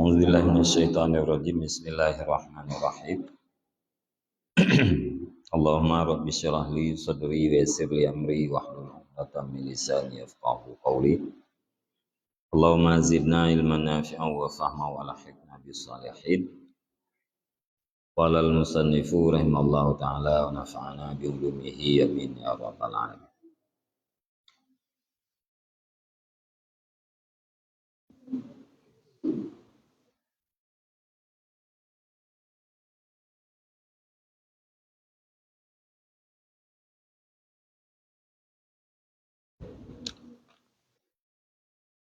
A'udzubillahi minasyaitonirrajim. Bismillahirrahmanirrahim. Allahumma rabbi shrah li sadri wa yassir li amri wahlul 'uqdatam min lisani yafqahu qawli. Allahumma zidna ilman nafi'an wa fahman wa alhiqna bis salihin. Qala al-musannifu rahimallahu ta'ala wa nafa'ana bi ulumihi amin ya rabbal alamin.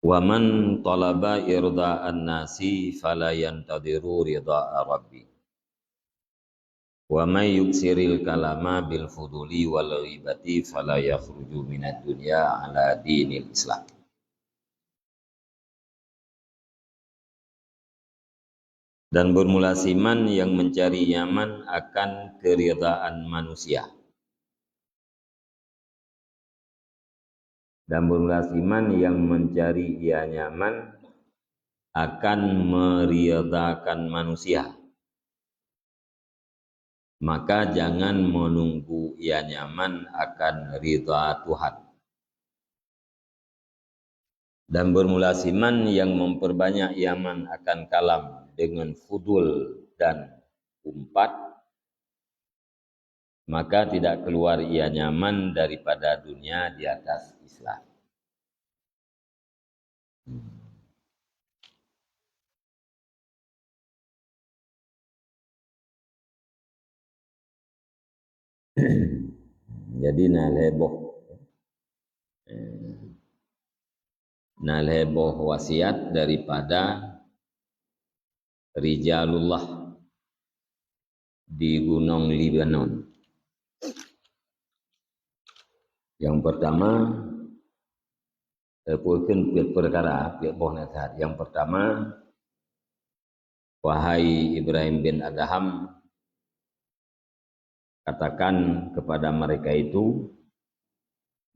Wa man talaba irda'an nasi fala yantadiru rida'a rabbi. Wa may yuksiril kalama bil fuduli wal ghibati fala yakhruju minad dunya ala dinil Islam. Dan bermula siman yang mencari nyaman akan keridaan manusia. Dan bermula siman yang mencari ia nyaman akan meridakan manusia. Maka jangan menunggu ia nyaman akan ridha Tuhan. Dan bermula siman yang memperbanyak yaman akan kalam dengan fudul dan umpat, maka tidak keluar ia nyaman daripada dunia di atas Islam. Jadi nalheboh wasiat daripada Rijalullah di Gunung Libanon. Yang pertama, perkara nasihat. Yang pertama, wahai Ibrahim bin Adham, katakan kepada mereka itu,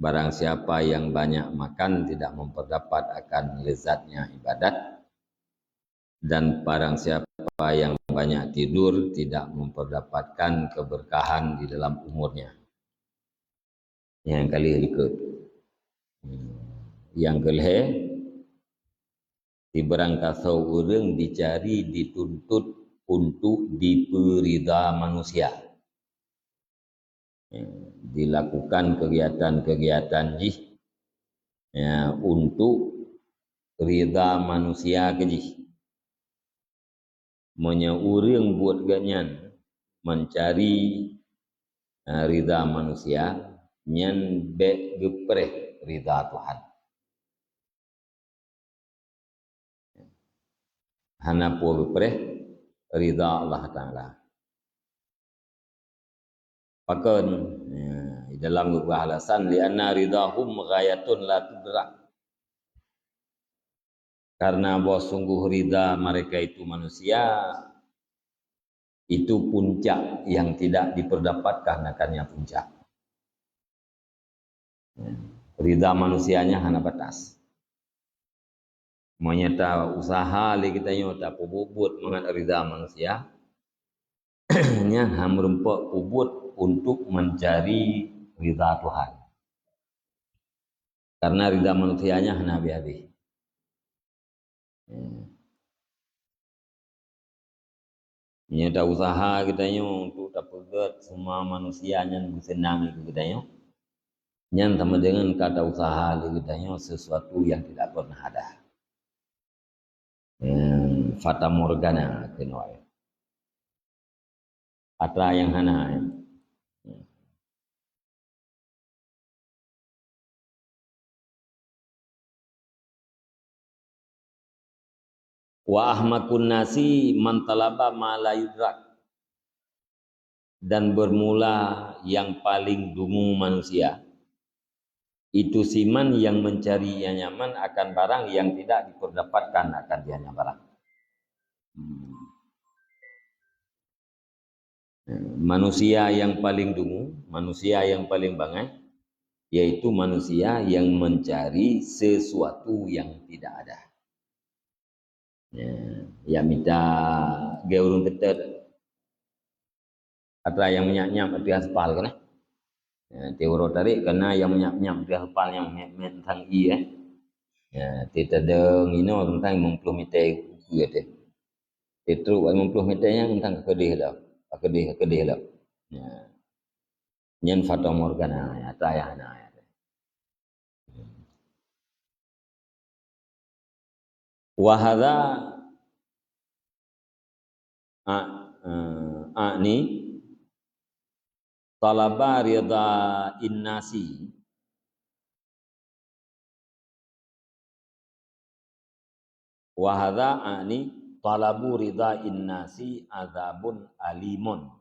barang siapa yang banyak makan tidak memperdapat akan lezatnya ibadat, dan barang siapa yang banyak tidur tidak memperdapatkan keberkahan di dalam umurnya. Yang kali ikut. Yang kelih, diberangkasau orang dicari dituntut untuk diperida manusia. Dilakukan kegiatan-kegiatan untuk rida manusia kejih. Menyeurang buat ganyan mencari rida manusia nyan be gepreh rida Tuhan. Hanapo gepreh rida Allah Ta'ala. Pakon dalam beberapa alasan lianna ridahum ghayatun la tudrak. Karena bahwa sungguh rida mereka itu manusia itu puncak yang tidak diperdapatkan akannya puncak. Rida manusianya hanya batas. Menyata usaha li kita nyota pubut mengat rida manusia. Nya hamrempak pubut untuk mencari rida Tuhan. Karena rida manusianya hanya habis-habis. Nyata usaha kita untuk dapat semua manusianya bersenang itu kita nyan sama dengan kata usaha kita sesuatu yang tidak pernah ada. Fata morgana kenoi. Atra yang hana. Wa ahmakun nasi man talaba ma la yudrak. Dan bermula yang paling dungu manusia itu siman yang mencari yang nyaman akan barang yang tidak diperdapatkan akan dianya barang. Manusia yang paling dungu, manusia yang paling bangai, yaitu manusia yang mencari sesuatu yang tidak ada. Ya, ya minta geurung ketet atau yang menyap-nyap di aspal kan? Ya, teuro tarik karena yang menyap-nyap di aspal yang tentang i. Ya, tidak ada ngino tentang 50 meter gitu. Itu 50 meternya tentang kedih dah, kedih dah. Ya, nyen fata morgana ya tayana ya. Wahada a, ni talaba ridha innasi wahada ani talabu ridha innasi azabun alimun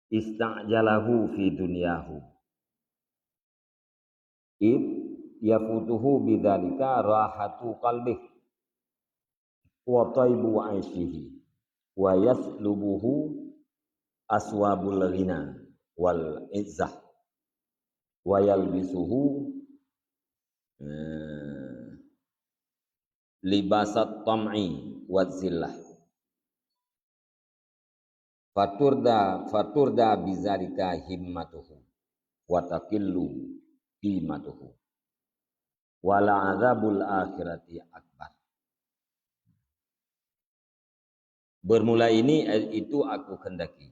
ista'jalahu fi dunyahu id yafutuhu bidzalika rahatu qalbih wa taibu aishihi wa yaslubuhu aswabul ghina wal izzah wa yalbisuhu libasat tam'i wa zillah faturda bizalika himmatuhu wa taqillu qimatuhu wala azabul akhirati akbar. Bermula ini itu aku kendaki.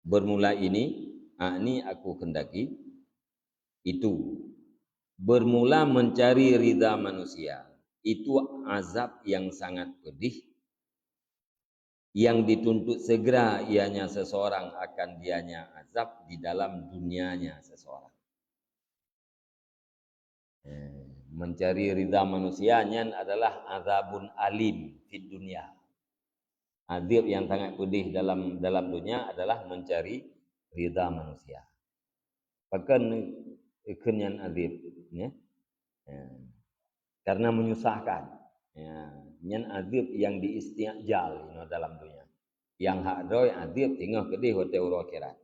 Bermula ini aku kendaki itu bermula mencari ridha manusia. Itu azab yang sangat pedih yang dituntut segera ianya seseorang akan dianya azab di dalam dunianya seseorang. Mencari ridha manusianya adalah azabun alim di dunia. Azab yang sangat pedih dalam dunia adalah mencari ridha manusia. Bahkan kenyan azab, ya. Karena menyusahkan. Ya, nyen azab yang diistiajal dalam dunia. Yang hak doi azab tinggal kedih wate uro akhirat.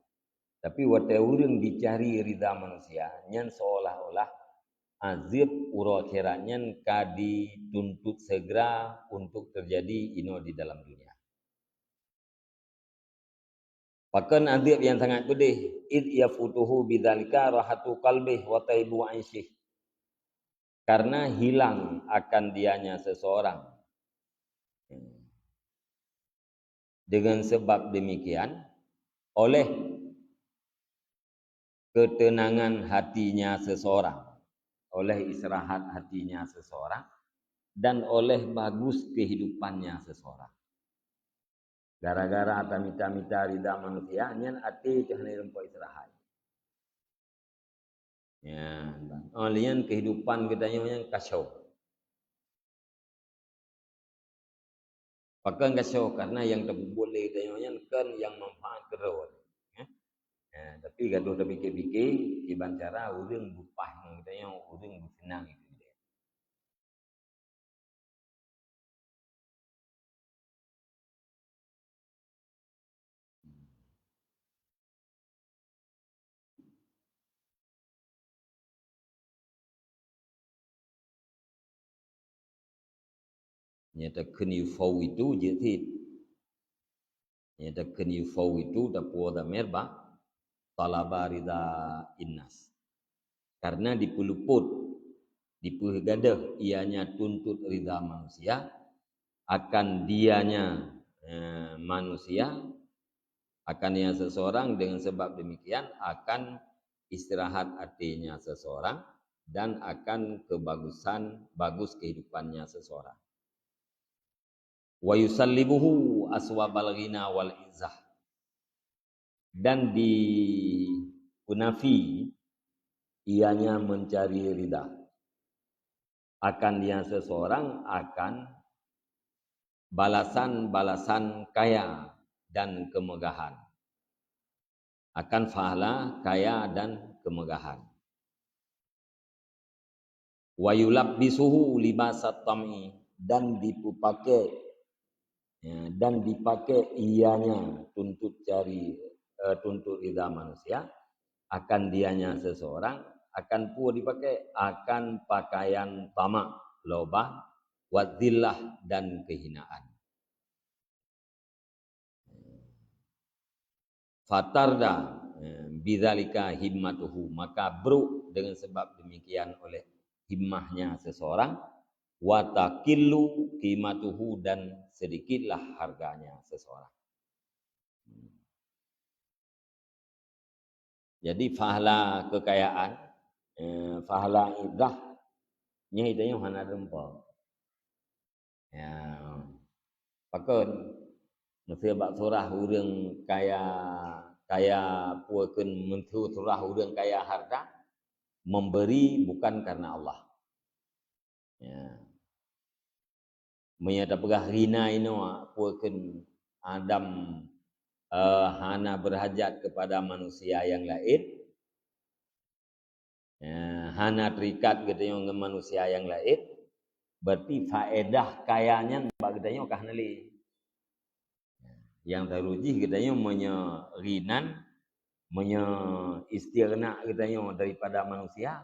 Tapi wate urang dicari ridha manusia, nyen seolah-olah azab uro akhiratnya kadi tuntut segera untuk terjadi di dalam dunia. Bahkan azab yang sangat pedih, id yafutuhu bidzalika rahatu qalbih wa taibu aisyih. Karena hilang akan dianya seseorang. Dengan sebab demikian, oleh ketenangan hatinya seseorang, oleh istirahat hatinya seseorang, dan oleh bagus kehidupannya seseorang. Gara-gara atamita-mita ridha manusia, nyan hati itu hanya rumput istirahat. Ya, olian kehidupan kita yang kacau. Bahkan kacau karena yang boleh kita kan yang manfaat kerauan. Ya, tapi gaduh dah fikir-fikir, iban cara urang bupah kita yang urang bersenang itu. Nyata keni fau itu jadi nyata keni fau itu dapat da merba talaba rida innas karena dipuluput dipugadah ianya tuntut rida manusia akan dianya manusia akan yang seseorang dengan sebab demikian akan istirahat hatinya seseorang dan akan kebagusan bagus kehidupannya seseorang. Wa yusallibuhu aswabal ghina wal izzah dan di unafi ianya mencari ridha akan dia seseorang akan balasan-balasan kaya dan kemegahan akan pahala kaya dan kemegahan wa yulabbisuhu libasat tam'i dan dipakai dan dipakai ianya tuntut ridha manusia akan dianya seseorang akan pua dipakai akan pakaian tamak, lobah, wadzillah dan kehinaan. Fatarda bidzalika himmatuhu, maka buruk dengan sebab demikian oleh himmahnya seseorang, wa taqillu qimatuhu, dan sedikitlah harganya seseorang. Jadi fahla kekayaan, fahla idah nya idanya hana rempa. Ya, pakon mesti bak surah urang kaya puakeun mentu surah urang kaya harta, memberi bukan karena Allah. Ya. Menyata pegah rina ino puakeun Adam hana berhajat kepada manusia yang lain. Hana terikat katanya dengan manusia yang lain. Berarti faedah kayanya bak katanya kah nali. Yang teruji katanya menyerinan, menyeistirna katanya daripada manusia,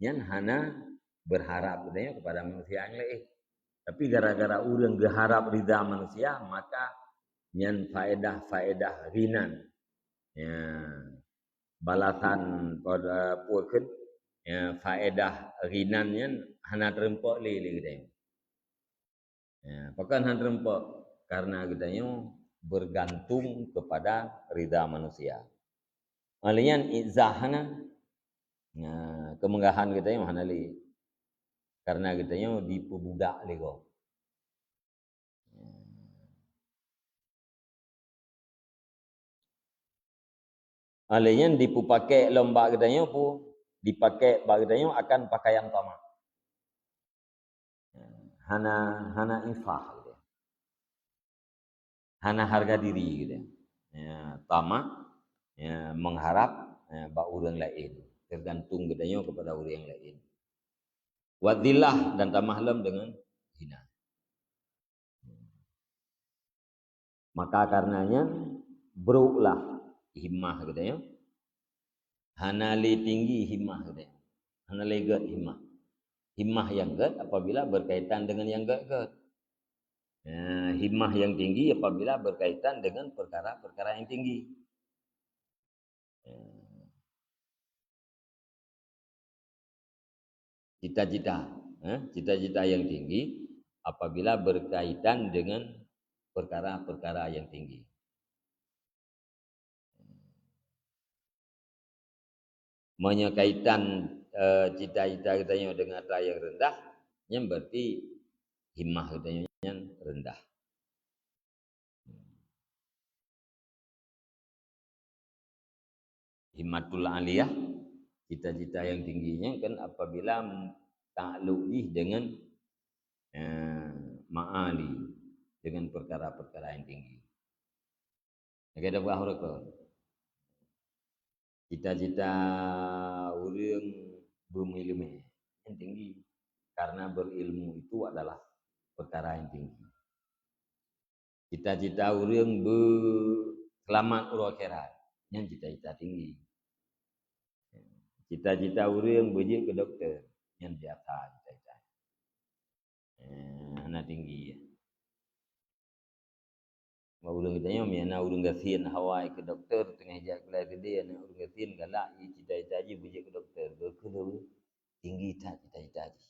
yang hana berharap katanya kepada manusia yang lain. Tapi gara-gara urang berharap ridha manusia, maka yang faedah rinan. Ya, balasan pada puakeun ya, faedah rinannya hana terempok lele katanya. Ya, pakan hana terempok karena katanya bergantung kepada ridha manusia. Alian izahana, nah, kemenggahan katanya mana li? Karena katanya diperbudak lego. Alian dipakai lomba katanya pu dipakai bag katanya akan pakaian tamak. Hana infah gitu. Hana harga diri gitu. Ya, tamak ya, mengharap ya, bak urang lain, tergantung katanya kepada urang yang lain. Wadzillah dan tamahlam dengan hina. Maka karenanya beruklah himmah katanya. Hana li tinggi himmah katanya. Hana li gad himmah. Himmah yang gad apabila berkaitan dengan yang gad. Himmah yang tinggi apabila berkaitan dengan perkara-perkara yang tinggi. Cita-cita yang tinggi apabila berkaitan dengan perkara-perkara yang tinggi. Menyekaitan cita-cita katanya dengan yang rendah, yang berarti himmah katanya yang rendah. Himmatul aliyah, cita-cita yang tingginya kan apabila taklukih dengan ma'ali, dengan perkara-perkara yang tinggi. Kita buat huruf. Cita-cita urang berilmu yang tinggi, karena berilmu itu adalah perkara yang tinggi. Cita-cita urang selamat urang akhirat yang cita-cita tinggi. Cita-cita urang beji ke dokter yang biasa cita-cita. Anak tinggi ya. Urang kita miana urang gasin hawai ke dokter tengah jak kelai dia anak urang gasin galak cita-cita je beji ke dokter. Berkelu tinggi tak cita-cita je.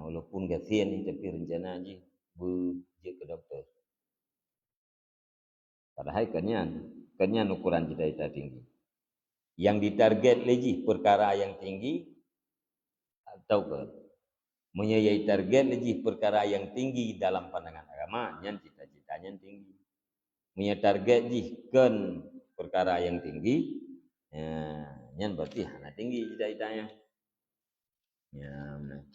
Walaupun gasin tapi rencana je beji ke dokter. Padahal kanyan ukuran cita-cita tinggi. Yang ditarget lagi perkara yang tinggi atau ke menyayai target lagi perkara yang tinggi dalam pandangan agama, yang cita-citanya tinggi. Menyayai target jihkan perkara yang tinggi, yang berarti hana tinggi cita-citanya. Ya, benar.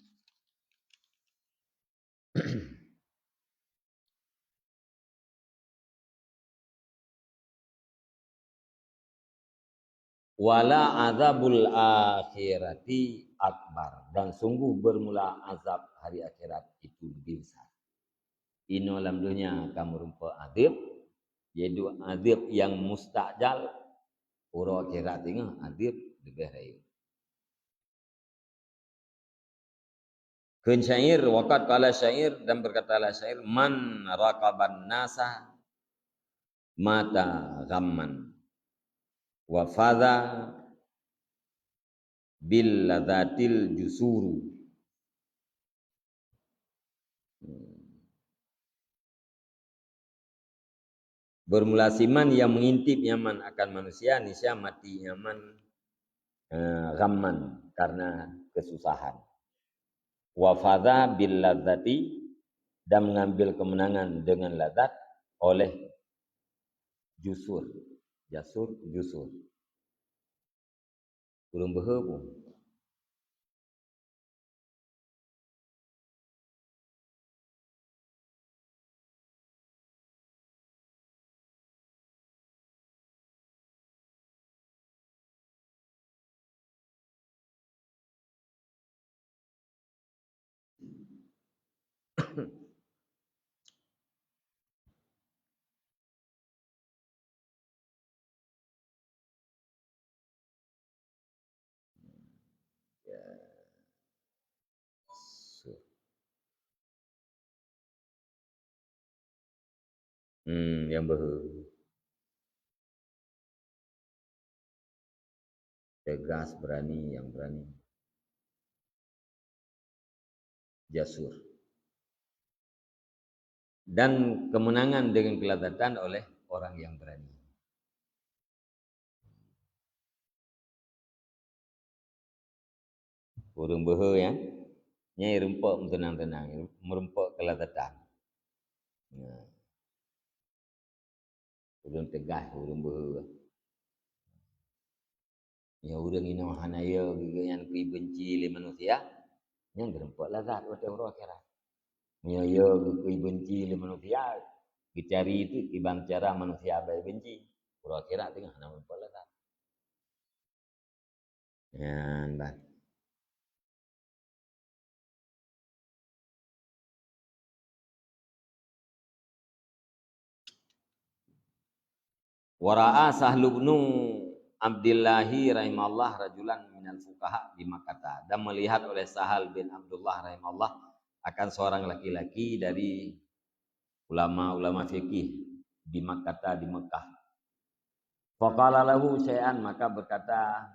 Wala azabul akhirati akbar, dan sungguh bermula azab hari akhirat itu lebih besar. Ino alam dunia kamu rupa adib, yaitu adib yang mustajal. Uro akhirat ini adib lebih rayu. Kun syair waqad qala syair, dan berkatalah syair, man raqaban nasa mata ghamman wa fadha bil ladzatil jusuru. Bermula siman yang mengintip nyaman akan manusia, niscaya mati nyaman ghamman, karena kesusahan. Wa fadha bil ladzati, dan mengambil kemenangan dengan ladzat oleh jusur. Jusur. Urang behe pun. Yang behe. Tegas, berani, yang berani. Jasur. Dan kemenangan dengan kelezatan oleh orang yang berani. Urang behe ya. Nyai rempok tenang-tenang, merempok kelezatan. Nah. Urang tegas, urang behe. Ya urang ino hanaya gegeyan kui benci le manusia, yang gerempok lazat wate uro akhirat. Ya kui benci le manusia, dicari itu ibang cara manusia baik benci. Uro akhirat tengah nama gerempok lazat. Ya, mbak. Wara'a Sahlu bin Abdillahi rahimallah rajulan minal fuqaha di Makkah, dan melihat oleh Sahal bin Abdullah rahimallah akan seorang laki-laki dari ulama-ulama fikih di Makkah, di Mekah. Faqala lahu syai'an, maka berkata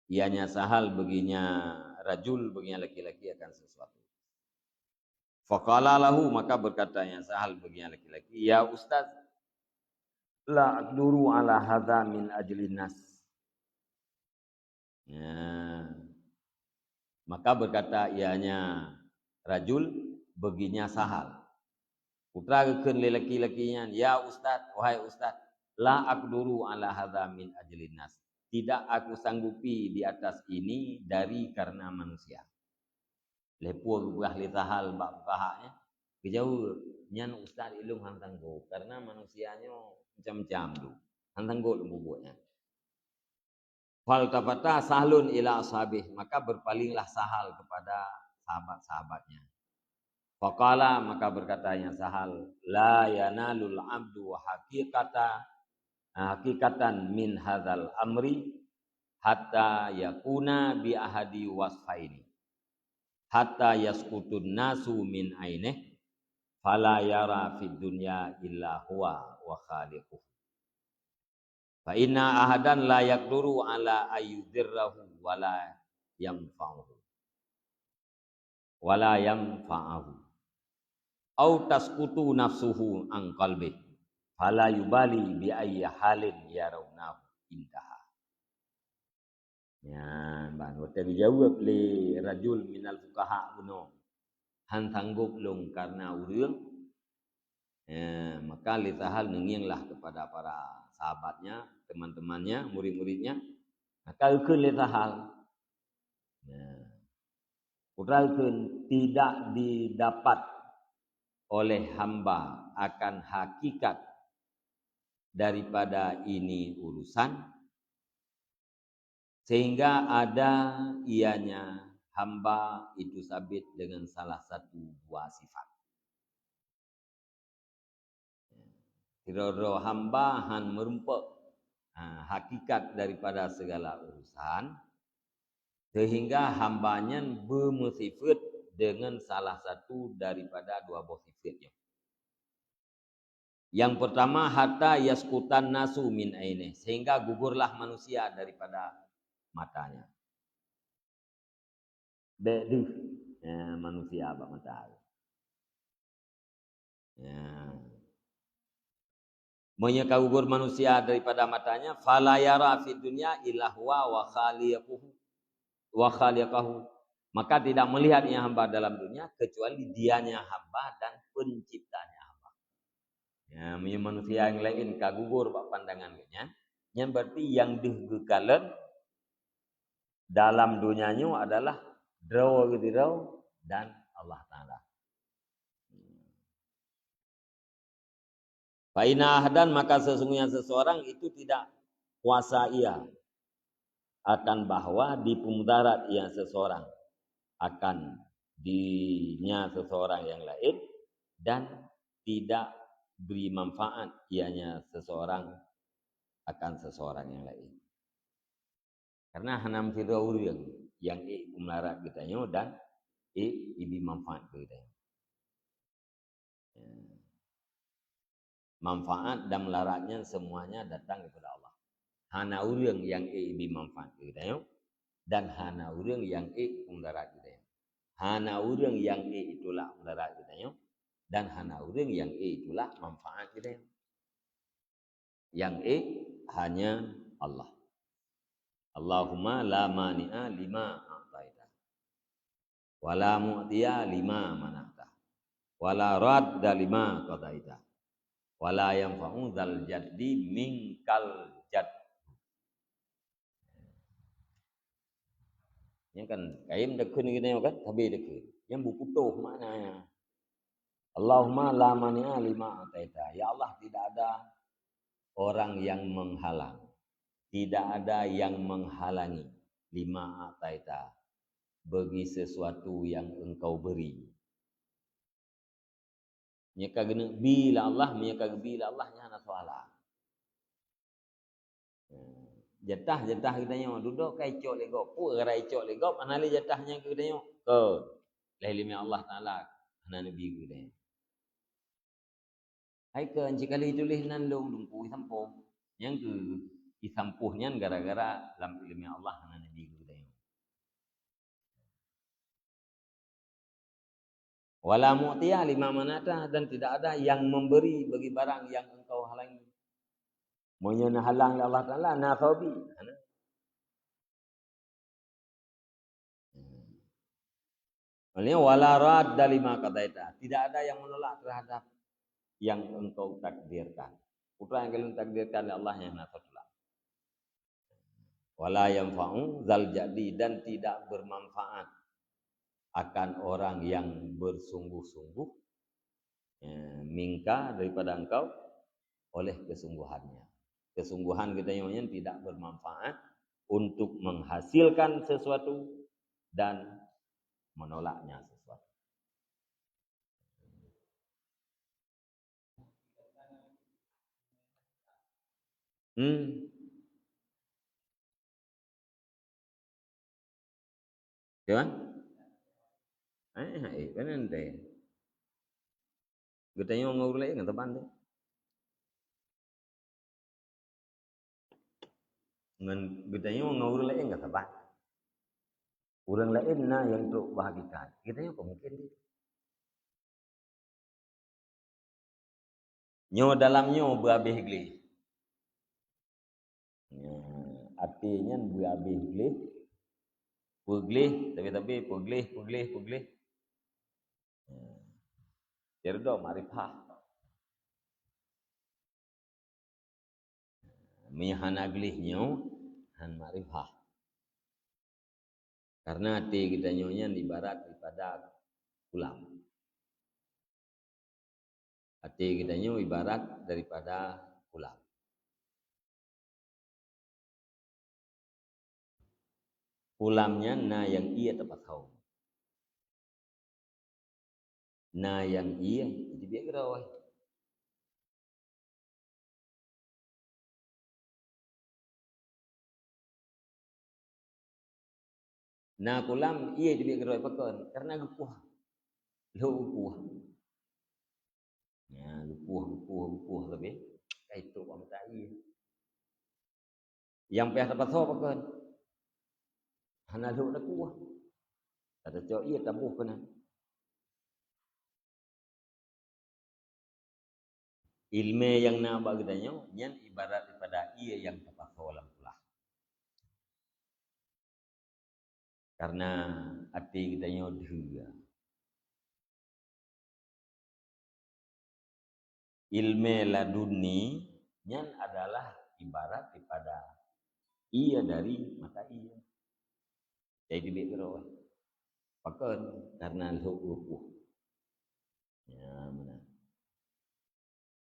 ianya Sahal baginya rajul, baginya laki-laki akan sesuatu. Faqala lahu, maka berkatanya Sahal baginya laki-laki, ya Ustaz, la aqduru ala hadza min ajlin nas. Ya. Maka berkata ianya rajul baginya Sahal. Putra keun lelaki-lakinya, ya Ustaz, wahai Ustaz, la aqduru ala hadza min ajlin nas. Tidak aku sanggupi di atas ini dari karena manusia. Lepur buah li Sahal bab kahanya. Kejauh nyan Ustaz ilung hantang go, karena manusianya macam-macam tu. Hantang go bubuknya. Fal tafata Sahlun ila ashabih, maka berpalinglah Sahal kepada sahabat-sahabatnya. Faqala, maka berkatanya Sahal, la yanalul abdu hakikatan min hadzal amri hatta yakuna bi ahadi wasfaini, hatta yaskutun nasu min ainih, fala yara fid dunya illa huwa wa khaliquh. Fa inna ahadan la yaqduru ala ayyudirrahu wala yamfa'uhu. Au tasqutu nafsuhu an qalbi. Fala yubali bi ayyi halin yarawnahu intaha. Ya, ban wate dijawab li rajul minal fuqaha kuno. Han sanggup lung karena urang. Maka li Sahal nengianglah kepada para sahabatnya, teman-temannya, murid-muridnya. Maka ukeun li Sahal. Ukeun tidak didapat oleh hamba akan hakikat daripada ini urusan, sehingga ada ianya hamba itu sabit dengan salah satu buah sifat. Kira-kira hamba han merempek hakikat daripada segala urusan, sehingga hambanya bermusifat dengan salah satu daripada dua buah sifatnya. Yang pertama, hatta yaskutan nasu min aini, sehingga gugurlah manusia daripada matanya. Bedih manusia abak mata. Ya. Menyeka gugur manusia daripada matanya, fala yara fid dunya illa huwa wa khaliquhu. Maka tidak melihat yang hamba dalam dunia kecuali dianya hamba dan penciptanya hamba. Ya, manusia yang lain kagugur bak pandangannya. Yang berarti yang digekalan dalam dunianya adalah draw dan Allah Ta'ala. Fa'ina ahdan, maka sesungguhnya seseorang itu tidak kuasa ia akan bahwa di pemudarat ia seseorang akan dinya seseorang yang lain, dan tidak beri manfaat ianya seseorang akan seseorang yang lain. Karena hanam firdaur yang pemudarat kita dan ibi manfaat kita. Manfaat dan melaratnya semuanya datang kepada Allah. Hana urang yang ibi manfaat kita dan hana urang yang mudarat kita. Hana urang yang itulah mudarat kita dan hana urang yang itulah manfaat kita. Yang hanya Allah. Allahumma la mani'a lima a'taita wa la mu'tiya lima mana'ta wa la radda lima qadaita wala yanfa'u dzal jaddi minkal jadd. Yang kan kaim dekun gini kan tabi dekun. Yang buputuh maknanya. Allahumma la mani'a lima ataita. Ya Allah, tidak ada orang yang menghalang. Tidak ada yang menghalangi lima ataita bagi sesuatu yang engkau beri. Nyaka gena bila Allah, nyaka bila Allah nya soalan. Jatah kita nyo duduk kai cok legop, pu gerai cok legop, anali jatahnya kita nyo. Ke lelimi Allah Taala ana nabi kita. Hai ke anci kali tulis nandung dungku sampung. Yang ke isampuhnya gara-gara lam ilmi Allah ana nabi kita. Wala mu'tiya lima manata, dan tidak ada yang memberi bagi barang yang engkau halangi. Monya halang Allah Taala na khabi. Maksudnya wala radda lima qadaita. Tidak ada yang menolak terhadap yang engkau takdirkan. Putra yang kalian takdirkan oleh Allah yang natullah. Wala yanfa'u zal jadi, dan tidak bermanfaat akan orang yang bersungguh-sungguh mingka daripada engkau oleh kesungguhannya. Kesungguhan kita yang tidak bermanfaat untuk menghasilkan sesuatu dan menolaknya sesuatu. Kan? Benar deh. Kita yang ngurus lagi nggak tepan deh. Kita yang ngurus lagi nggak tepan. Orang lain na yang untuk bahagikan. Kita yang mungkin deh. Nyo dalamnya berabih glis. Artinya berabih glis. Puglih, tapi puglih. Cerdo marifah. Mihana glihnya han marifah. Karena hati kita nyonya ibarat daripada ulam. Hati kita nyonya ibarat daripada ulam. Ulamnya na yang ia tepat kau. Na yang ia jadi dia gerawai. Na kulam ia juga geroi pakon karena gepuh. Lo gepuh. Ya, gepuh lebih. Itu orang tai. Yang pihak dapat so pakon. Hana lo dah kuah. Kata cok ia tabuh kena. Ilmu yang nak bagdanya yang ibarat daripada ia yang dapat so lam pula. Karena hati kita nyodhia. Ilmu laduni yang adalah ibarat daripada ia dari mata ia. Jadi lebih berapa? Pakon karena lukuh. Ya mana?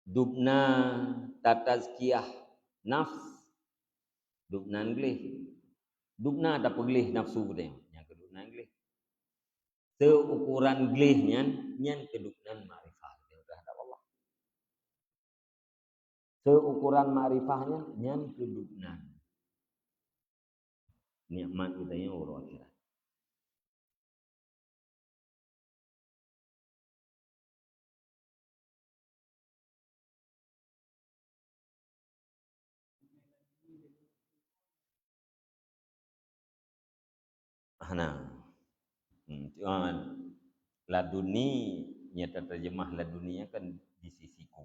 Dubna tatazkiyah nafs. Dubna anglih. Dubna ada peglih nafsu dia. Yang kedubna anglih. Seukuran glihnya yang kedubnan ma'rifah terhadap Allah. Seukuran ma'rifahnya yang kedubnan. Nikmat kita yang urut akhirat. Nah, cuman laduni nyata terjemah laduninya kan di sisiku.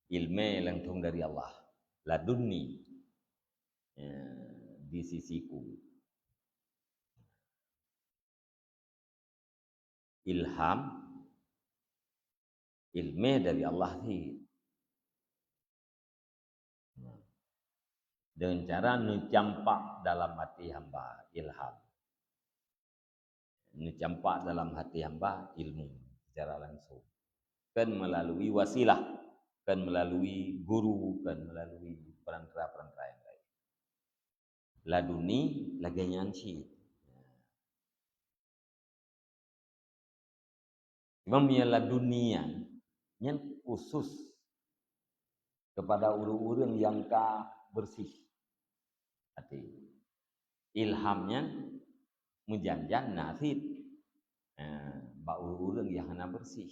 Ilmu langsung dari Allah. Laduni ya, di sisiku. Ilham ilmu dari Allah sih. Dengan cara mencampak dalam hati hamba ilham. Mencampak dalam hati hamba ilmu secara langsung. Kan melalui wasilah, kan melalui guru, kan melalui perantara-perantara yang lain. Laduni lagi nyanci. Imam yang ladunian yang khusus kepada urang-urang yang ka bersih hati. Ilhamnya mujanjan nasib ba urang yang hana bersih.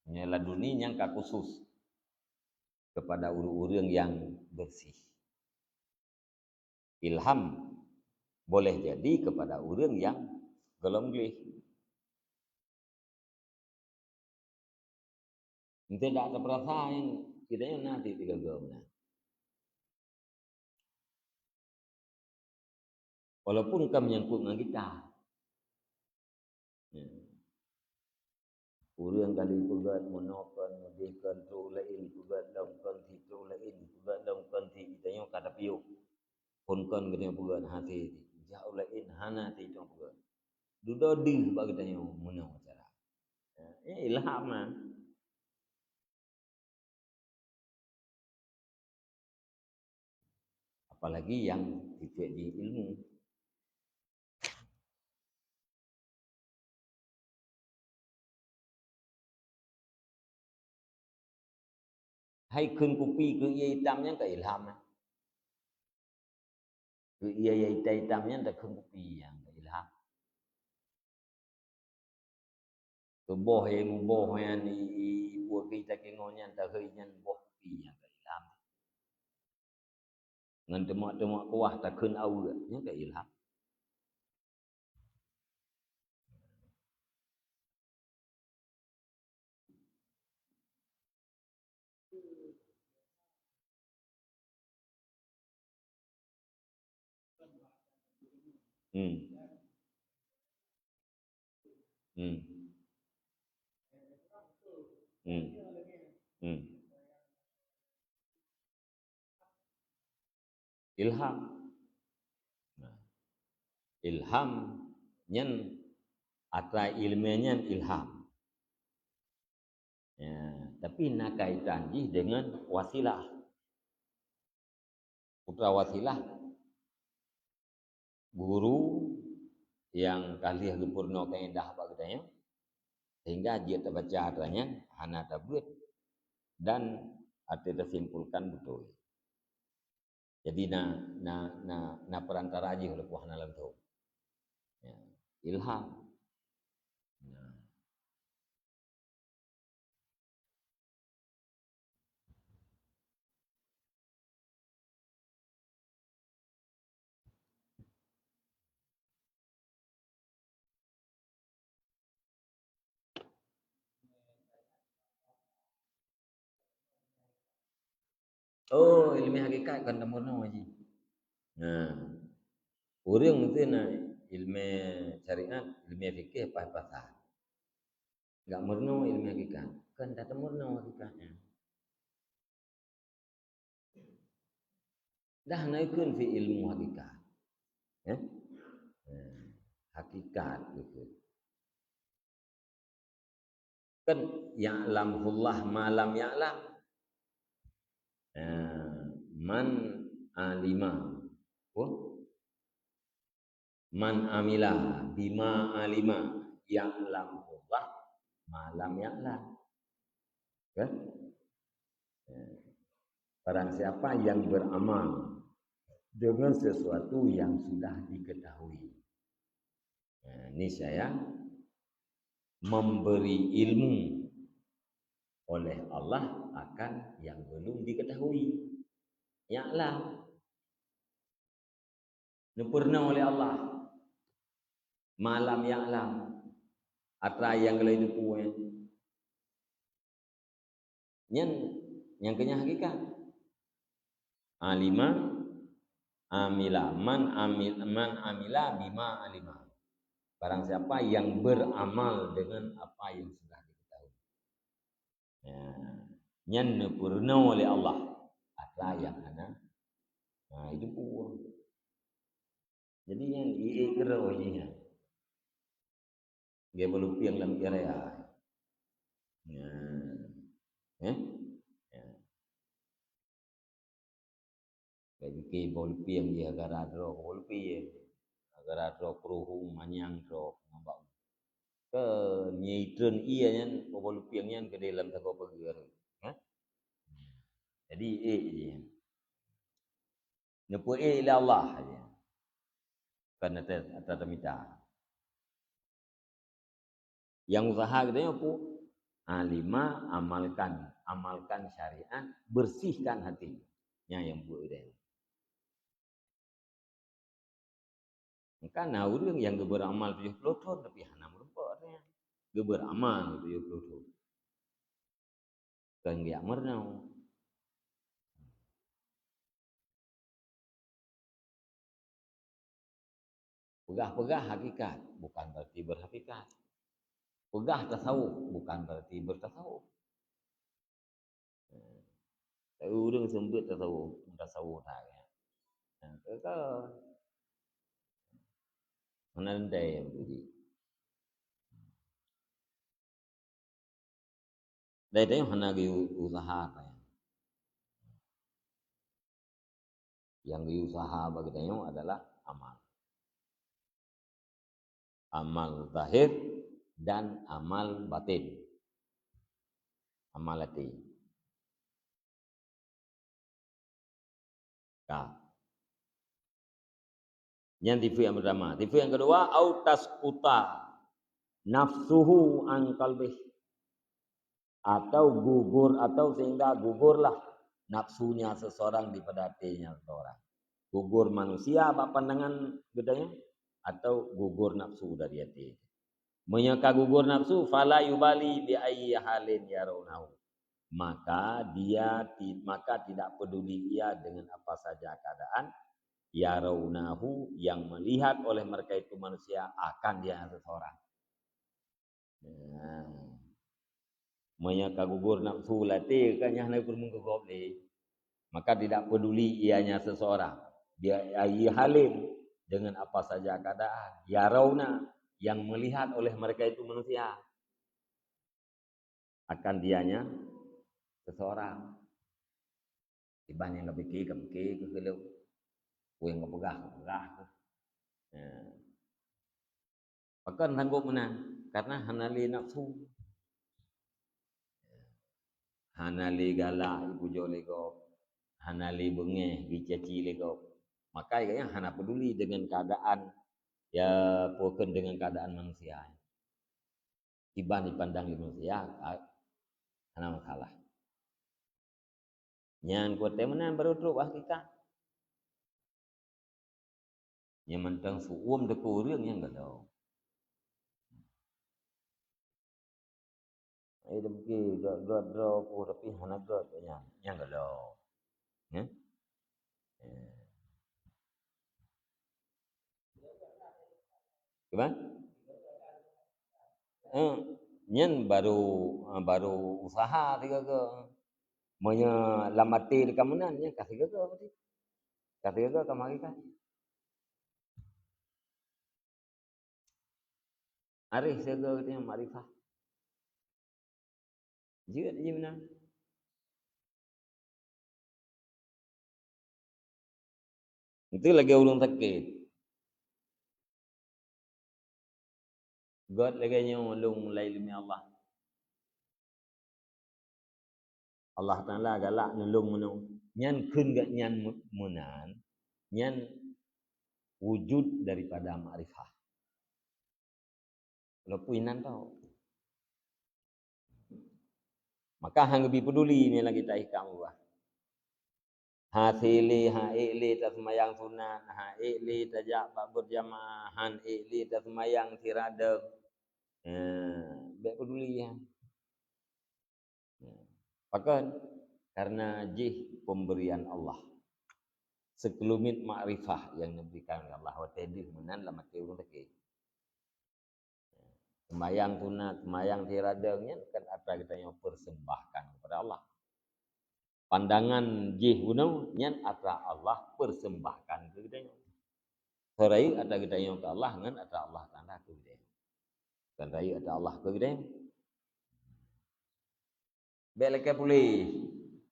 Nyala dunia yang ka khusus kepada urang-urang yang bersih. Ilham boleh jadi kepada urang yang gelonglih. Tidak ada perasaan kita yang nanti tiga gomna. Walaupun kami menyangkut dengan kita. Ya. Urang kali pegat monokan, modikan tu lain, pegat dalam konti tu lain, pegat dalam konti kita yang kata piuk. Kon-kon kita yang pegat hati. Jauh lain hana ti itu pegat. Duda di bagi kita yang menang cara. Ya, ilham lah. Apalagi yang tidak di ilmu. Hai kun kopi ke ia hitamnya ke ilham. Ke ia hitamnya tak kun kopi yang ke ilham. Ke boh yang boh yang buat kita kengonya tak yang boh kopi yang ke ilham. Ngan temak-temak kuah tak kun au yang ke ilham. Hmm. Hmm. Hmm. Hmm. Ilham. Nah. Ilham nyen atau ilmunya ilham. Ya, tapi nak kaitan dengan wasilah. Putra wasilah guru yang kali gempurno kaedah apa katanya sehingga dia terbaca adanya hana tabut dan arti tersimpulkan betul. Jadi na perantara aja oleh puah dalam tu. Ya. Ilham. Nah. Oh, ilmu hakikat kan temono aja. Nah, orang tu na ilmu syariat, ilmu fikih apa-apa. Enggak murno ilmu hakikat. Kan tak murno hakikatnya. Dah naikun fi ilmu hakikat. Eh? Hakikat gitu. Kan ya'lamullah malam ya'lam. Man alima. Oh, man amila bima alima ya'lamullah malam ya'lam. Kan? Barang siapa yang beramal dengan sesuatu yang sudah diketahui. Nah, ini saya memberi ilmu oleh Allah akan yang belum diketahui. Ya'lam. Dipurna oleh Allah. Malam ya'lam. Atra yang lain puan. Yang kenya hakikat. Alima amila man amila bima alima. Barang siapa yang beramal dengan apa yang sudah diketahui. Yang dipurna oleh Allah. Atra yang ana. Nah, itu pun. Jadi yang ikra wajihnya. Dia berlupiang dalam area. Ya. Kayak berlupiang dia garadro berlupiang. Garadro peruhung manyang dro ngambak. Ke nyeitren iya nyan berlupiang nyan ke dalam tako peger. Jadi je. Nepu ila Allah aja. Karena tata mita. Yang usaha katanya apa? Alima amalkan syariat, bersihkan hatinya yang buat dia. Karena orang yang beramal 70 tahun tapi hana merupa artinya. Dia beramal 70 tahun. Kan dia mernau. Pegah-pegah hakikat bukan berarti berhakikat. Pegah tasawuf bukan berarti bertasawuf. Orang sembut tasawuf tak ya. Ke mana ndai yang puji. Dari yang hana usaha ya. Yang diusaha bagi dia adalah amal. Amal zahir dan amal batin. Amal hati. Nah. Yang TV yang pertama. TV yang kedua, autas kuta nafsuhu an qalbih. Atau gugur, atau sehingga gugurlah nafsunya seseorang di pada hatinya seseorang. Gugur manusia apa pandangan bedanya? Atau gugur nafsu dari hati. Menyangka gugur nafsu, fala yubali bi ayyi halin yarunahu. Maka tidak peduli ia dengan apa saja keadaan yarunahu yang melihat oleh mereka itu manusia akan dia seseorang. Menyangka gugur nafsu latih kan yang lain bermungkuk maka tidak peduli ianya seseorang. Dia ayyi halin dengan apa saja keadaan yarawna yang melihat oleh mereka itu manusia akan dianya seseorang. Iban yang kepikir ke kalau kue ngepegah. Maka sanggup menang karena hanali nafsu. Hanali galak ibu jole go. hana li bengeh bicaci le kau. Maka kayaknya hana peduli dengan keadaan ya bukan dengan keadaan manusia. Tiba dipandang manusia hana masalah. Nyan kuat temenan baru teruk kita. Yang mentang suum de kurang yang enggak tahu. Ai dem ki god dro ku tapi hana god yang enggak tahu. Ya. Gimana? Nyen baru usaha tiga ke. Monya lamati di kamunan nya kasih ke apa sih? Kasih ke kamari kan. Arif sega katanya makrifah. Juga dia benar. Itu lagi ulung sakit. God lagi nya ulung mulai ilmi Allah. Allah Taala galak nulung menung. Nyan kun gak nyan munan. Nyan wujud daripada makrifah. Kalau puinan tau. Maka hang lebih peduli ni lagi tak ikam buah. Hasili haili tasmayang sunat, haili tajak berjamaah, haili tasmayang tirada. Baik peduli ya. Bahkan karena jih pemberian Allah. Sekelumit makrifah yang diberikan oleh Allah wa ta'ala menan lama urung tak. Sembayang sunat, sembayang tiradanya kan apa kita yang persembahkan kepada Allah. Pandangan jih gunau nyan apa Allah persembahkan ke kita. Sorai ada kita yang ke Allah ngan ada Allah Taala ke kita. Dan rai ada Allah ke kita. Belaka pulih.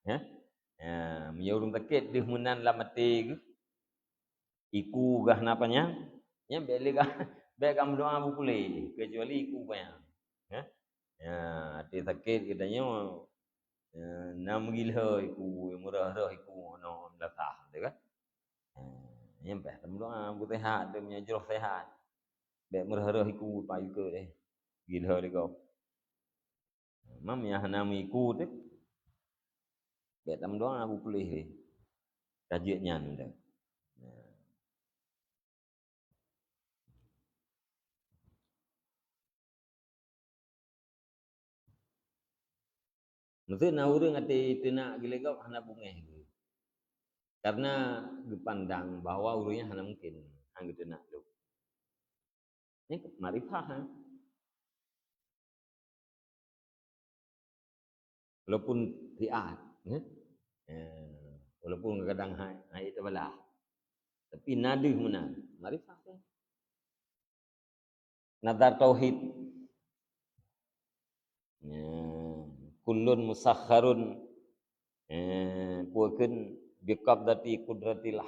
Ya. Ya, menyurung takit di hunan lamati ke. Iku gah napanya? Ya belaka baik kamu doa pulih kecuali iku banyak. Ya. Ya, hati sakit kitanya nam gila iku murah-murah iku ono latah tu kan. Nyampe temu doa bu sehat dia punya jroh sehat. Baik murah-murah iku payu ke deh. Gila dia kau. Mam ya nam iku tu. Baik temu doa bu pulih deh. Kajiannya tu. Mesti nak urang ati tenak gila kau hana bungeh. Karena dipandang bahwa urangnya hana mungkin hang tenak tu. Ini marifah. Walaupun riat, ya. Walaupun kadang hai terbelah. Tapi nadi mana? Marifah. Nazar tauhid. Kullun musakharun puakeun biqabdati qudratillah.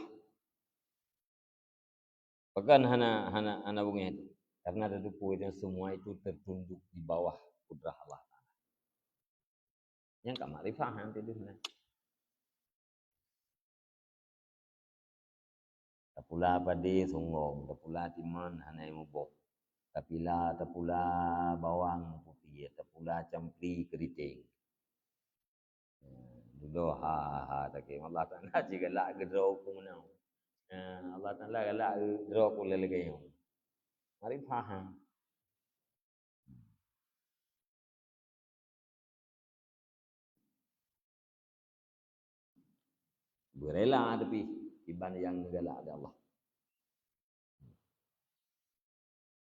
Bahkan hana bungeh itu. Karena ada puakeun semua itu tertunduk di bawah kudrah Allah Taala. Yang ka marifah nanti itu mana? Tapula padi sungong, tapula timan hana mubok. Tapila tapula bawang putih, tapula campri keriting. Dulu ha tak Allah Taala jika la gedro ku menau. Allah Taala la gedro ku lelege yo. Mari faham. Berela tapi iban yang negala ada Allah.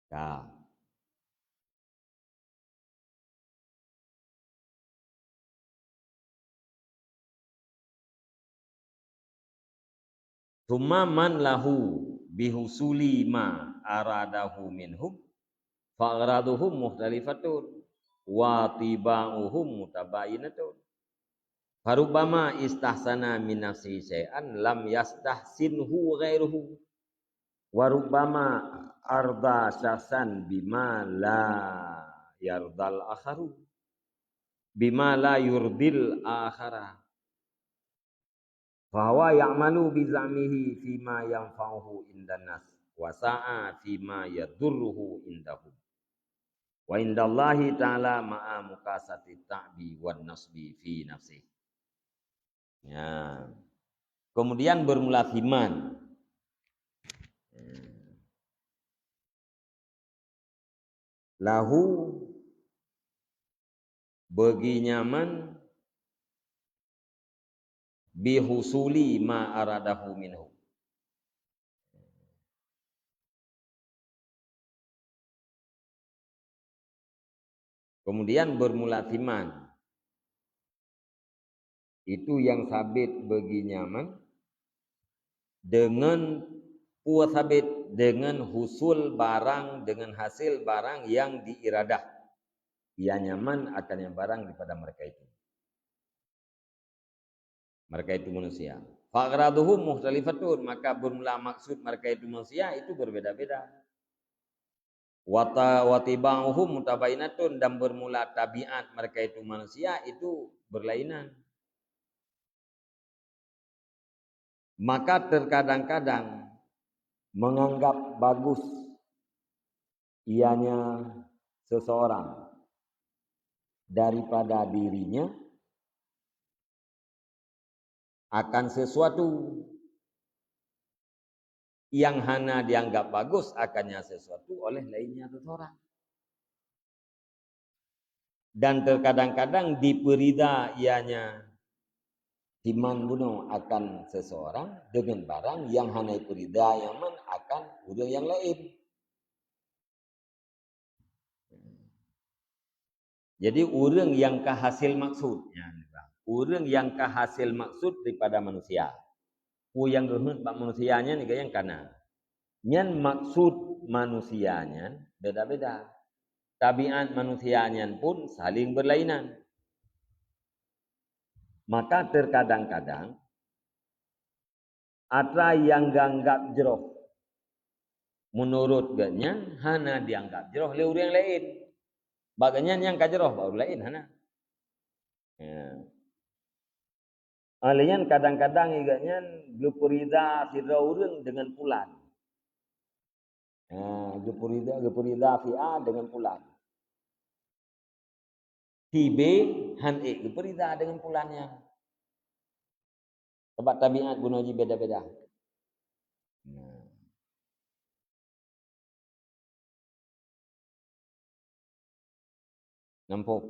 Ya. Thumma man lahu bihusuli ma aradahu minhum fa'raduhum muhtalifatun wa tiba'uhum mutabayinatun. Farubama istahsana min nafsi syai'an lam yastahsinhu ghairuhu. Warubama arda syasan bima la yardal akharu. Bima la yurdil akhara. Fahuwa ya'malu bi za'mihi fima yanfa'uhu indan nas wa sa'a fima yadurruhu indahum. Wa indallahi ta'ala ma'a mukasati ta'bi wan nasbi fi nafsi. Ya. Kemudian bermula firman. Lahu bagi nyaman bihusuli ma aradahu minhu. Kemudian bermula firman. Itu yang sabit bagi nyaman dengan puas sabit dengan husul barang, dengan hasil barang yang diiradah. Ia nyaman akan yang barang daripada mereka itu. Mereka itu manusia. Fa'raduhum muhtalifatun, maka bermula maksud mereka itu manusia itu berbeda-beda. Watiba'uhum mutabainatun, dan bermula tabiat mereka itu manusia itu berlainan. Maka terkadang-kadang menganggap bagus ianya seseorang daripada dirinya akan sesuatu yang hana dianggap bagus akannya sesuatu oleh lainnya seseorang. Dan terkadang-kadang diperida ianya timan bunuh akan seseorang dengan barang yang hana perida yaman akan orang yang lain. Jadi orang yang kehasil maksudnya, orang yang kehasil maksud daripada manusia. Yang gerhut manusianya ni yang kana. Nyan maksud manusianya beda-beda. Tabiat manusianya pun saling berlainan. Maka terkadang-kadang ada yang ganggap jeroh. Menurut ganyan hana dianggap jeroh oleh orang lain. Baganya yang kajeroh baru lain hana. Ya. Alian kadang-kadang iganya gepurida sira urang dengan pulan. Gepurida fi A dengan pulan. Si B han E gepurida dengan pulannya. Sebab tabiat bunuh beda-beda. Nampak?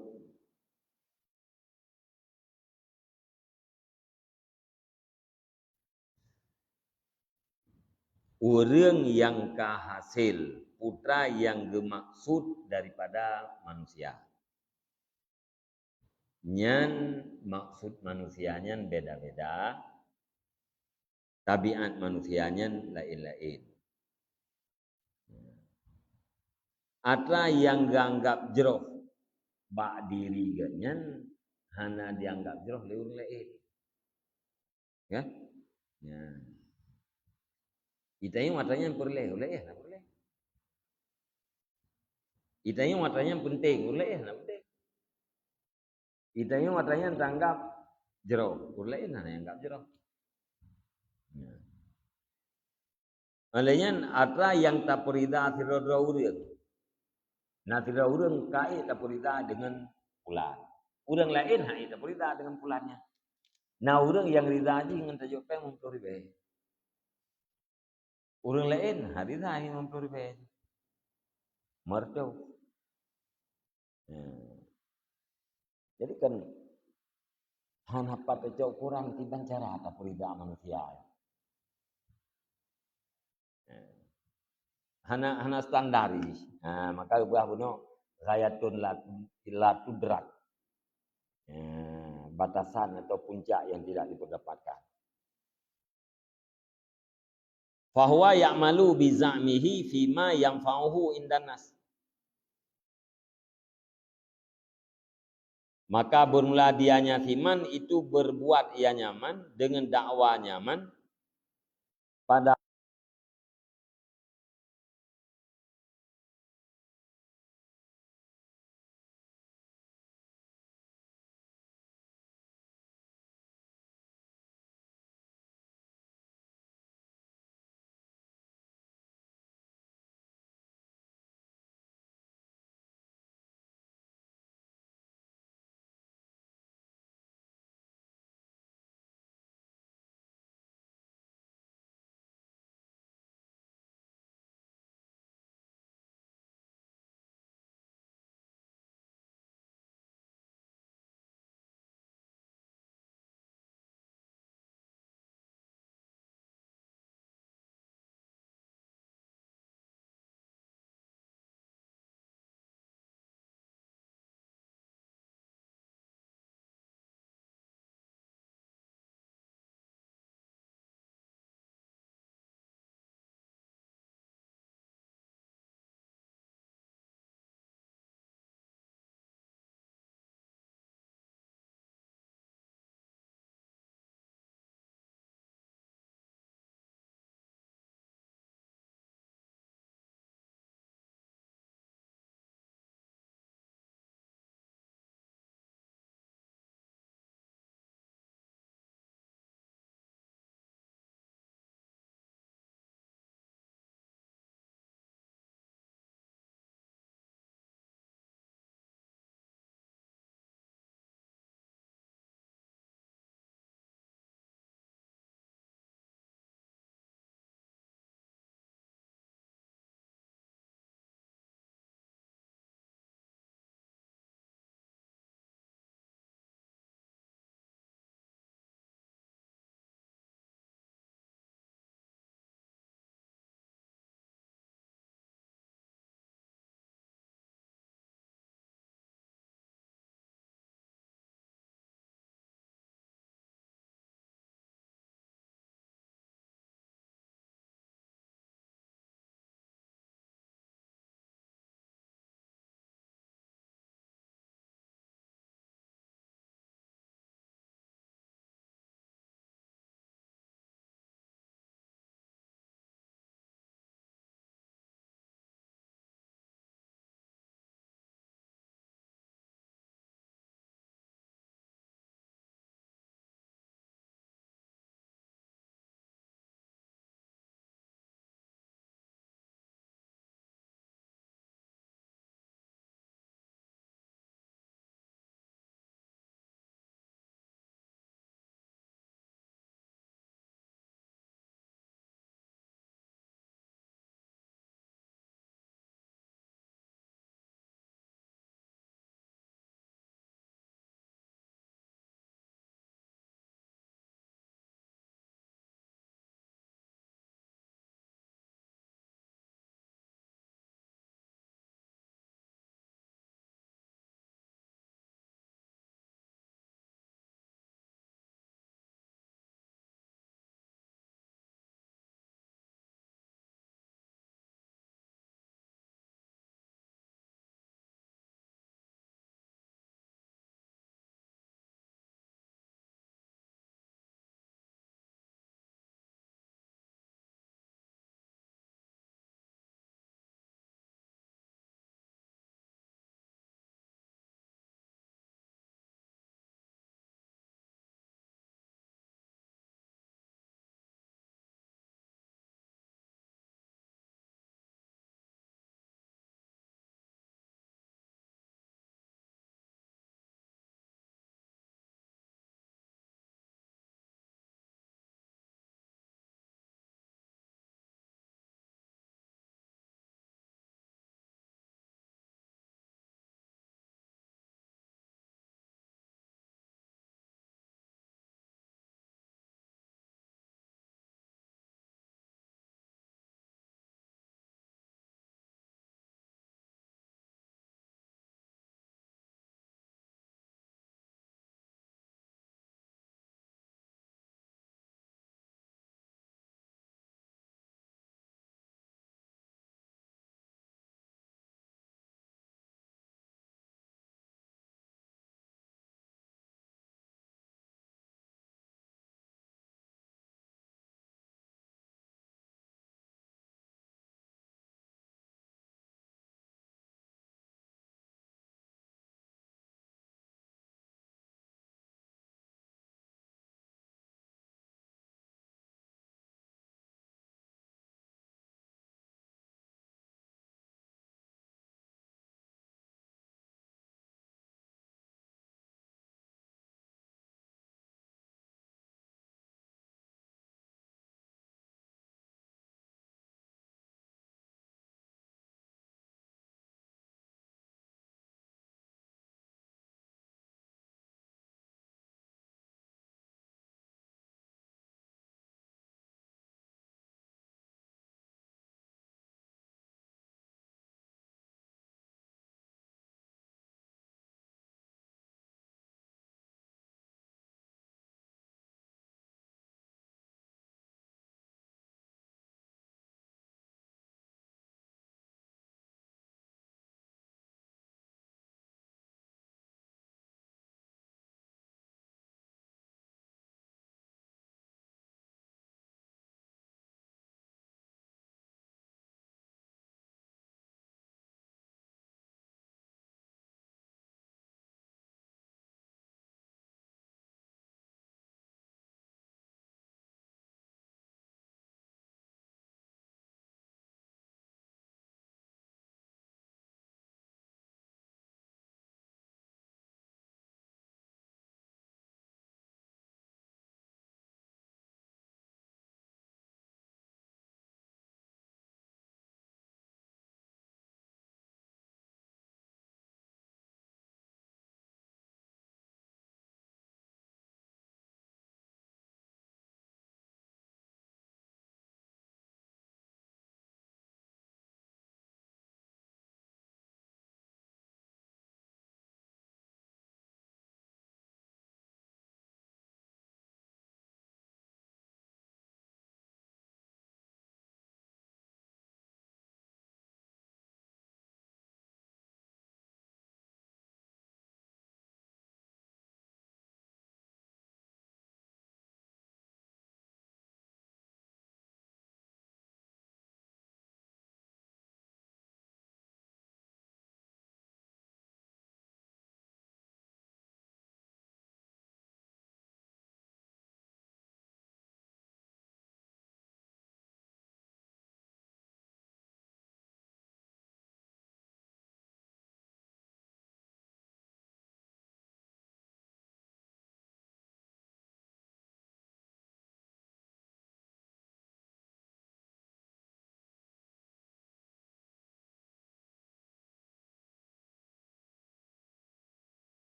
Orang yang kehasil, putra yang gemaksud daripada manusia. Nyan maksud manusianya beda-beda. Tabiat manusianya lain-lain. Ada yang dianggap jeroh bak diri ganyan hana dianggap jeroh oleh orang lain. Ya? Ya. Kita yang matanya boleh ya, boleh. Kita yang matanya penting, boleh ya, penting. Kita yang matanya tanggap jeroh, boleh ya, anggap jeroh. Ya. Malahnya ada yang tak perida tirada urang. Nah tirada urang kait tak perida dengan pulan. Urang lain hai tak perida dengan pulannya. Nah urang yang rida aja dengan tajuk peng mempeluribe. Urang lain hari dah yang mempeluribe. Merdu. Jadi kan hanapat tajuk kurang tiban cara tak perida manusia. Hana standari. Maka ubah bunuh ghayatun la tudrak. Batasan atau puncak yang tidak didapatkan. Fahuwa ya'malu bi za'mihi fima yanfa'uhu indan nas. Maka bermula dianya firman itu berbuat ia nyaman dengan dakwah nyaman pada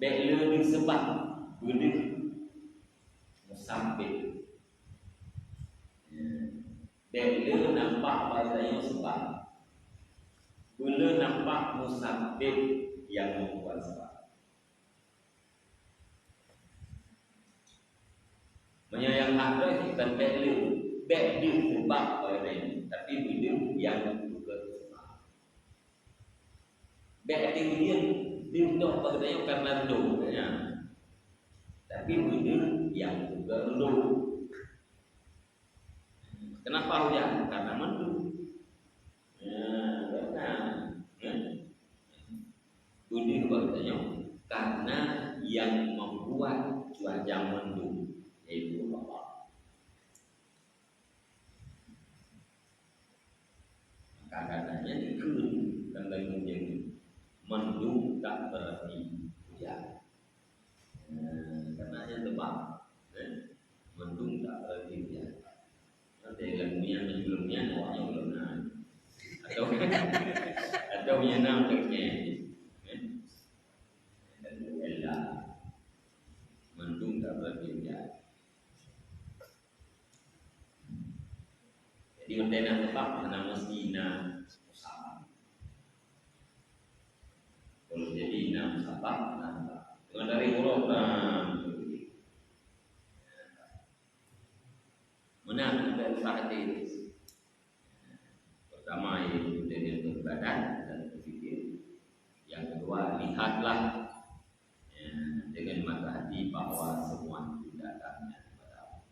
Bela di sebab benda sampai bela nampak padanya sebab bela nampak musabib yang membuat sebab. Menyayang ada kita bela sebab padanya, tapi bela yang juga sebab. Bela dia untuk padanya karena doanya, tapi bela yang juga do. Kenapa hujan? Karena mendung. Budi katanya karena yang membuat cuaca mendung yaitu Allah. Maka katanya dikun dan menjadi mendung tak berarti hujan. Karena yang tebak, mendung tak berarti hujan. Nanti lagunya sebelumnya awalnya belum naik atau menyenang terkait dan elah mendung tak berarti hujan. Jadi mentena tetap karena mestina usaha. Kalau jadi enam sabab dengan dari huruf menang dari hati. Pertama yaitu dengan berbadan dan berpikir. Yang kedua lihatlah dengan mata hati bahwa semua itu datangnya kepada Allah.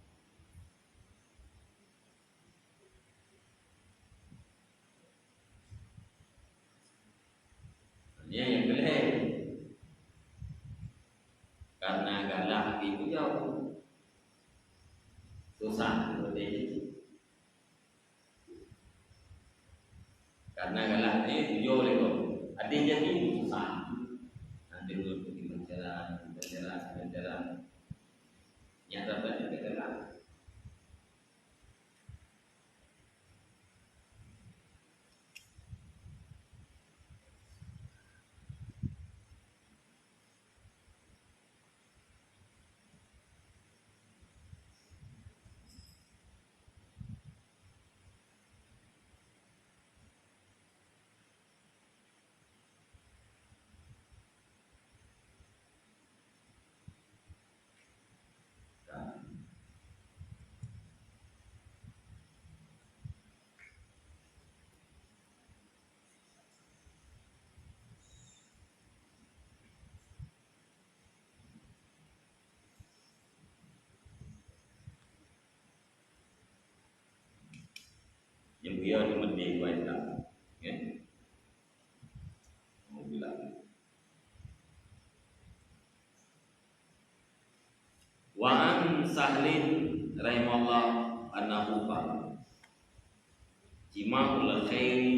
Yang kedua karena galak itu jauh susah seperti itu. Karena galak ini tujuh oleh kau. Ada jadi susah. Nanti dulu pergi berjalan. Nyata tadi berjalan. Yang dia di medhi kuasa, ya. Mau bilang. Wa an Sahlin rahimahullah annahu qala jima'ul khairi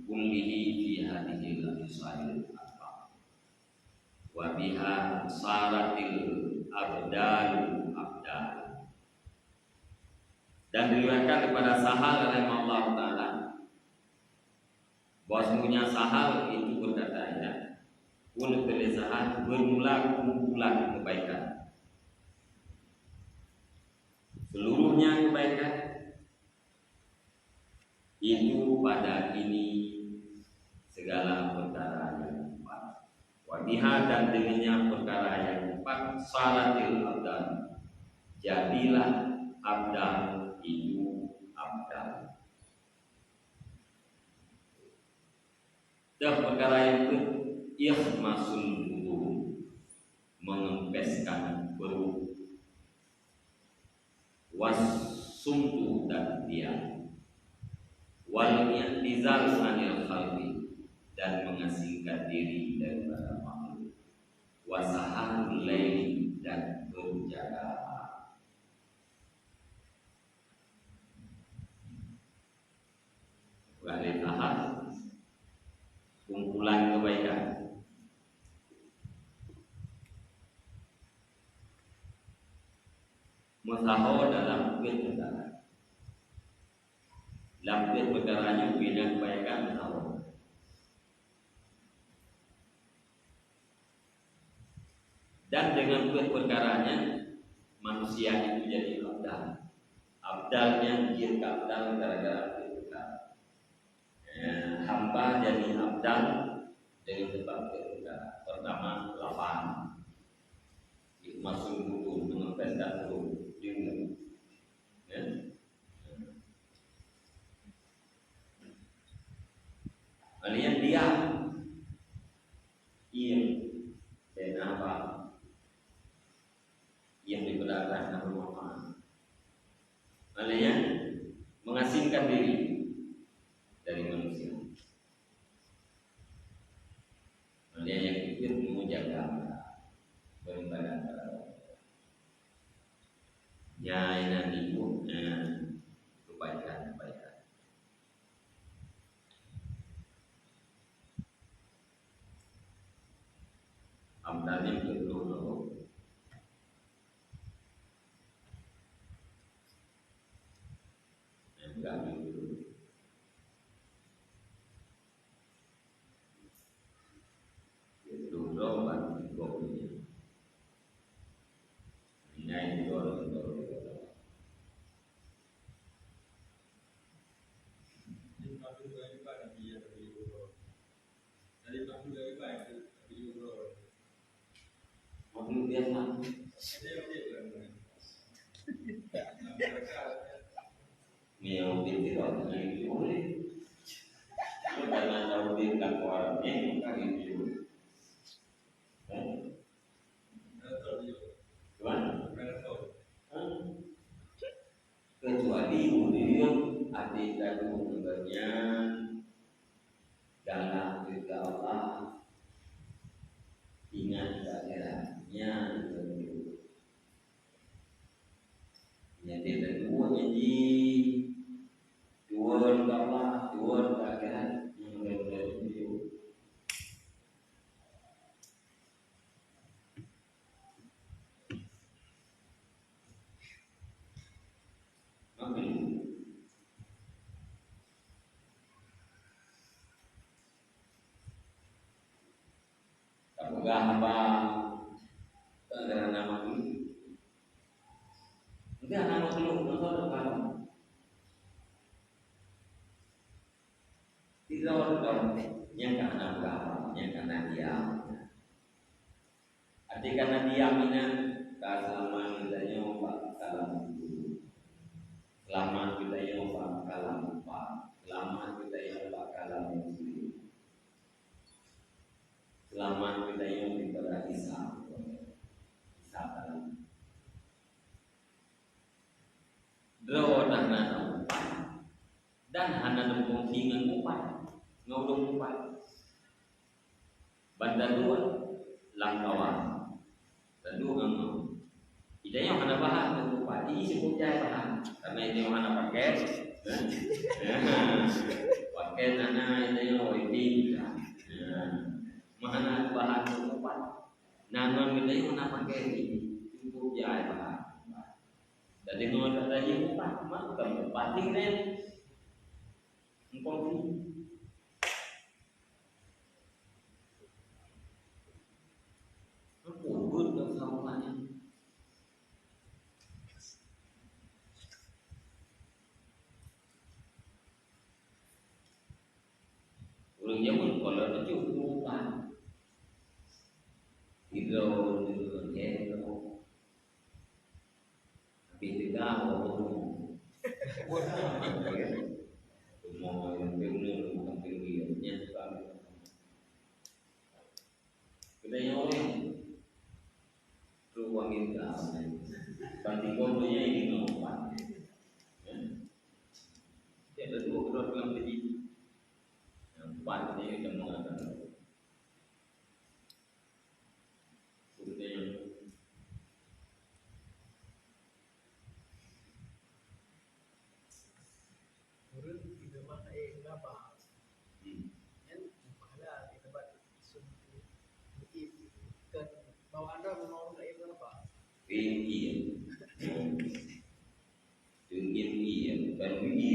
kullihi fi hadhihi al-sa'il al-arba' wa biha saratil abdalu abdal. Dan diriwayatkan kepada Sahal rahimahullah taala bahwasanya Sahal itu berkata ya, kullu Sahal bermula kumpulan kebaikan. Seluruhnya kebaikan itu pada ini segala perkara yang empat. Wadiha dan dengannya perkara yang empat salatil abdal. Jadilah abdal itu abdal. Dan perkara yang ikhmasul wudu, mengempeskan perut, wasumtu dan diam, wal i'tizal anil khalqi, dan mengasingkan diri daripada makhluk, wasaharul laili, dan berjaga. Wahai tahap kumpulan kebaikan. Musaho dalam bukit perkara. Dalam bukit perkaranya bina kebaikan musaho. dengan perkaranya manusia itu jadi abdal. Abdalnya dia abdal gara-gara perkara. Hamba jadi abdal dari sebab perkara. Pertama lapang, masuk buku menempelkan buku juga. Kalian diam, dan apa? Yang dibenarkan Nabi Muhammad. Kalian mengasingkan diri dari manusia. Kalian yang pikir menjaga beribadah kepada Allah. Ya ini ibu, kebaikan. Amdalnya betul. Enggak dulu. Itu roman kopinya. Ini dulu. Mobil biasa. Mobil tidak lagi boleh. Karena tahu di kantornya kan itu. Kecuali kemudian adik dan mendengarnya galak kepada Allah, ingat akhiratnya itu. Jadi kedua jadi dua Allah, dua akhirat yang berbeda itu. Apakah apa ada nama dulu? Enggak nama dulu, nonton kamu. Tidak orang yang karena apa? Yang karena diam. Arti karena diamnya selama kita nyoba kalam dulu. Selama kita nyoba kalam lupa. Selama kita nyoba kalam muslim. Selama kita nyoba ibadah Islam. Draw nana dan hana dempung singan upat ngaudong upat bandar dua langkawan dan dua ngau ida yang hana bahan dan upat ini sebut jaya bahan karena ini yang hana pakai pakai nana ida yang waiting mana bahan dan upat nama ida yang hana pakai ini cukup jaya bahan. Dari ngoda tadi empat, maka batik dan engkau ini. Aku urut dan sahabatnya. Orang zaman kalau ada cukupan, hidro, tidak mau yang benar bukan pilihannya sekali. Kita yang ruang kita, banting kontonya ini nomor. Ada dua kedua dalam biji, yang empat ini kita mengatakan. Bahwa Anda mau apa? Iya. Bukan